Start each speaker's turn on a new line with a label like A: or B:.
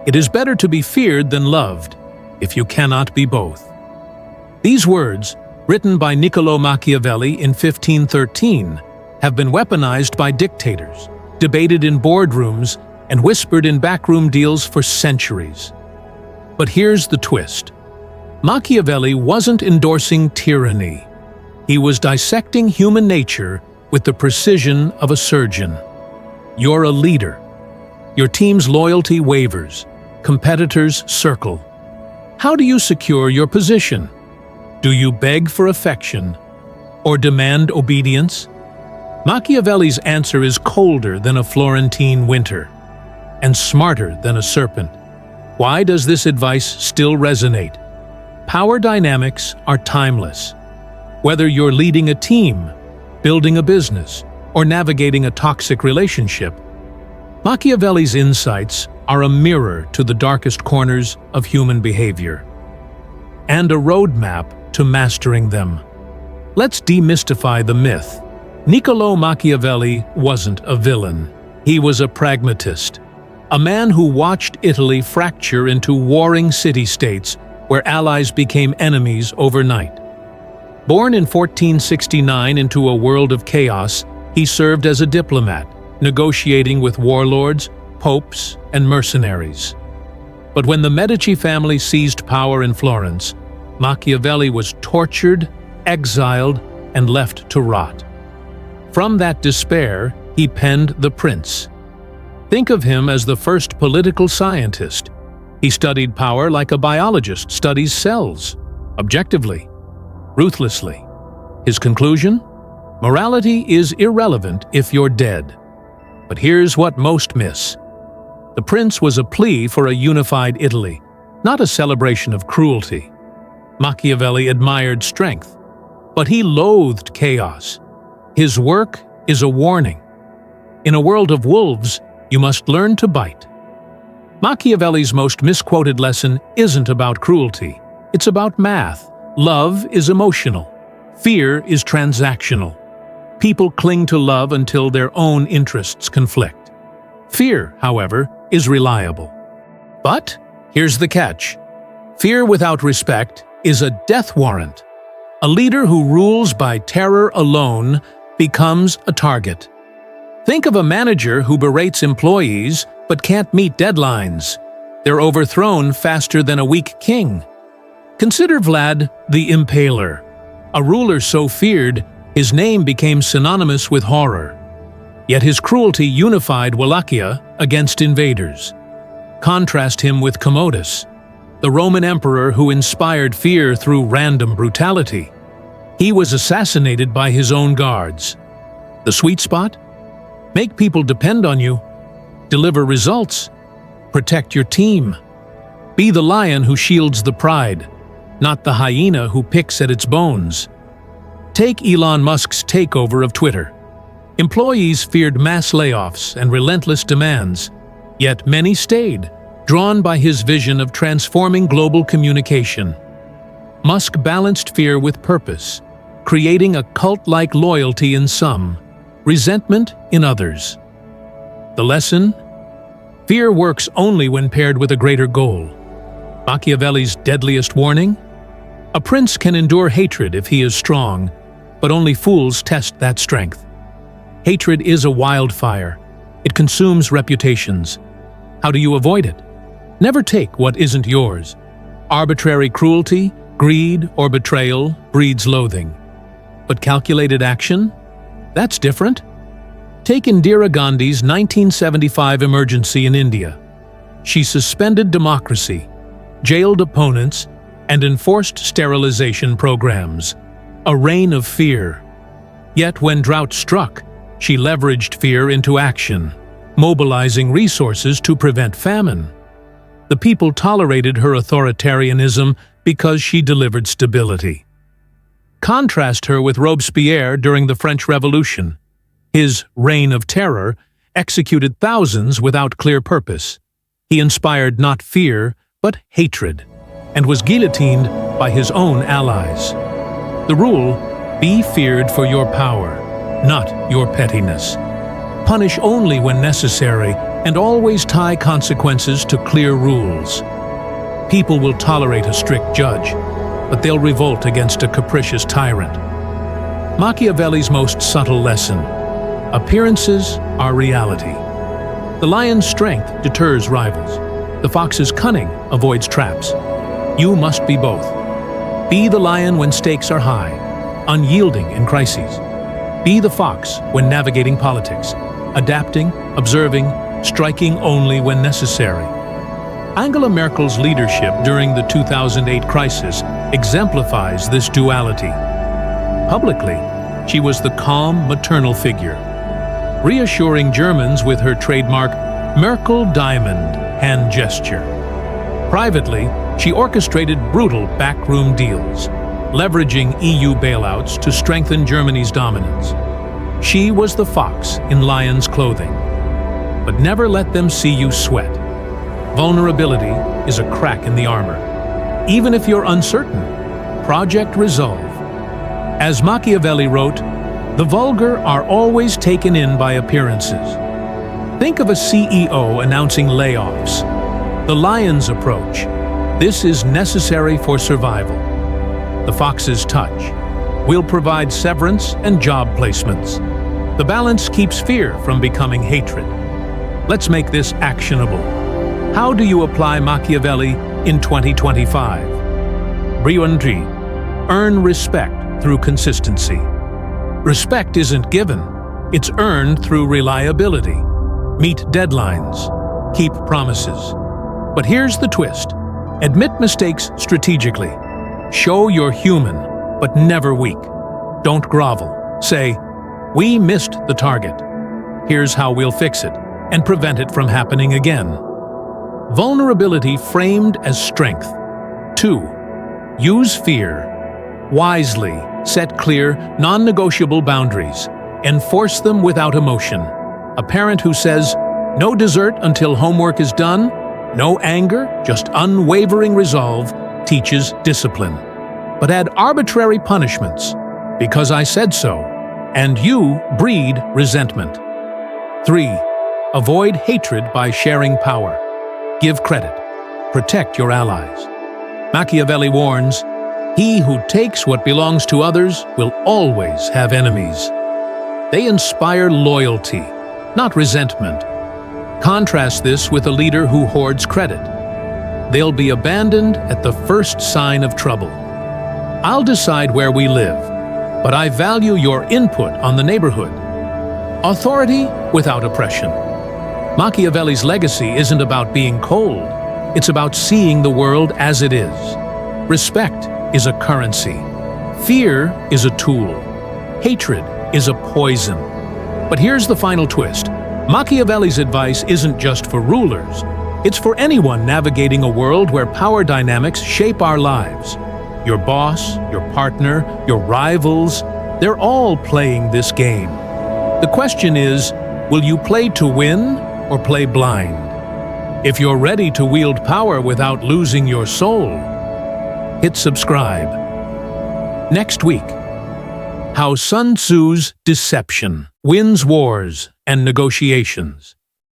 A: It is better to be feared than loved, if you cannot be both. These words, written by Niccolò Machiavelli in 1513, have been weaponized by dictators, debated in boardrooms, and whispered in backroom deals for centuries. But here's the twist. Machiavelli wasn't endorsing tyranny. He was dissecting human nature with the precision of a surgeon. You're a leader. Your team's loyalty wavers. Competitors circle. How do you secure your position? Do you beg for affection or demand obedience? Machiavelli's answer is colder than a Florentine winter and smarter than a serpent. Why does this advice still resonate? Power dynamics are timeless. Whether you're leading a team, building a business, or navigating a toxic relationship, Machiavelli's insights are a mirror to the darkest corners of human behavior and a roadmap to mastering them. Let's demystify the myth. Niccolò Machiavelli wasn't a villain. He was a pragmatist, a man who watched Italy fracture into warring city-states where allies became enemies overnight. Born in 1469 into a world of chaos, he served as a diplomat, negotiating with warlords, popes, and mercenaries. But when the Medici family seized power in Florence, Machiavelli was tortured, exiled, and left to rot. From that despair, he penned The Prince. Think of him as the first political scientist. He studied power like a biologist studies cells, objectively, ruthlessly. His conclusion? Morality is irrelevant if you're dead. But here's what most miss. The Prince was a plea for a unified Italy, not a celebration of cruelty. Machiavelli admired strength, but he loathed chaos. His work is a warning. In a world of wolves, you must learn to bite. Machiavelli's most misquoted lesson isn't about cruelty. It's about math. Love is emotional. Fear is transactional. People cling to love until their own interests conflict. Fear, however, is reliable. But here's the catch. Fear without respect is a death warrant. A leader who rules by terror alone becomes a target. Think of a manager who berates employees but can't meet deadlines. They're overthrown faster than a weak king. Consider Vlad the Impaler, a ruler so feared his name became synonymous with horror. Yet his cruelty unified Wallachia against invaders. Contrast him with Commodus, the Roman emperor who inspired fear through random brutality. He was assassinated by his own guards. The sweet spot? Make people depend on you. Deliver results. Protect your team. Be the lion who shields the pride, not the hyena who picks at its bones. Take Elon Musk's takeover of Twitter. Employees feared mass layoffs and relentless demands, yet many stayed, drawn by his vision of transforming global communication. Musk balanced fear with purpose, creating a cult-like loyalty in some, resentment in others. The lesson? Fear works only when paired with a greater goal. Machiavelli's deadliest warning? A prince can endure hatred if he is strong, but only fools test that strength. Hatred is a wildfire. It consumes reputations. How do you avoid it? Never take what isn't yours. Arbitrary cruelty, greed, or betrayal breeds loathing. But calculated action? That's different. Take Indira Gandhi's 1975 emergency in India. She suspended democracy, jailed opponents, and enforced sterilization programs. A reign of fear. Yet when drought struck, she leveraged fear into action, mobilizing resources to prevent famine. The people tolerated her authoritarianism because she delivered stability. Contrast her with Robespierre during the French Revolution. His reign of terror executed thousands without clear purpose. He inspired not fear, but hatred, and was guillotined by his own allies. The rule: be feared for your power, not your pettiness. Punish only when necessary, and always tie consequences to clear rules. People will tolerate a strict judge, but they'll revolt against a capricious tyrant. Machiavelli's most subtle lesson: appearances are reality. The lion's strength deters rivals. The fox's cunning avoids traps. You must be both. Be the lion when stakes are high, unyielding in crises. Be the fox when navigating politics, adapting, observing, striking only when necessary. Angela Merkel's leadership during the 2008 crisis exemplifies this duality. Publicly, she was the calm, maternal figure, reassuring Germans with her trademark Merkel diamond hand gesture. Privately, she orchestrated brutal backroom deals, leveraging EU bailouts to strengthen Germany's dominance. She was the fox in lion's clothing. But never let them see you sweat. Vulnerability is a crack in the armor. Even if you're uncertain, project resolve. As Machiavelli wrote, the vulgar are always taken in by appearances. Think of a CEO announcing layoffs. The lion's approach: this is necessary for survival. The fox's touch: we'll provide severance and job placements. The balance keeps fear from becoming hatred. Let's make this actionable. How do you apply Machiavelli in 2025? Briondri: earn respect through consistency. Respect isn't given, it's earned through reliability. Meet deadlines, keep promises. But here's the twist: admit mistakes strategically. Show you're human, but never weak. Don't grovel. Say, we missed the target. Here's how we'll fix it and prevent it from happening again. Vulnerability framed as strength. 2. Use fear. Wisely set clear, non-negotiable boundaries. Enforce them without emotion. A parent who says, no dessert until homework is done, no anger, just unwavering resolve, teaches discipline. But add arbitrary punishments, because I said so, and you breed resentment. 3. Avoid hatred by sharing power. Give credit. Protect your allies. Machiavelli warns, he who takes what belongs to others will always have enemies. They inspire loyalty, not resentment. Contrast this with a leader who hoards credit. They'll be abandoned at the first sign of trouble. I'll decide where we live, but I value your input on the neighborhood. Authority without oppression. Machiavelli's legacy isn't about being cold. It's about seeing the world as it is. Respect is a currency. Fear is a tool. Hatred is a poison. But here's the final twist. Machiavelli's advice isn't just for rulers. It's for anyone navigating a world where power dynamics shape our lives. Your boss, your partner, your rivals, they're all playing this game. The question is, will you play to win or play blind? If you're ready to wield power without losing your soul, hit subscribe. Next week, how Sun Tzu's deception wins wars and negotiations.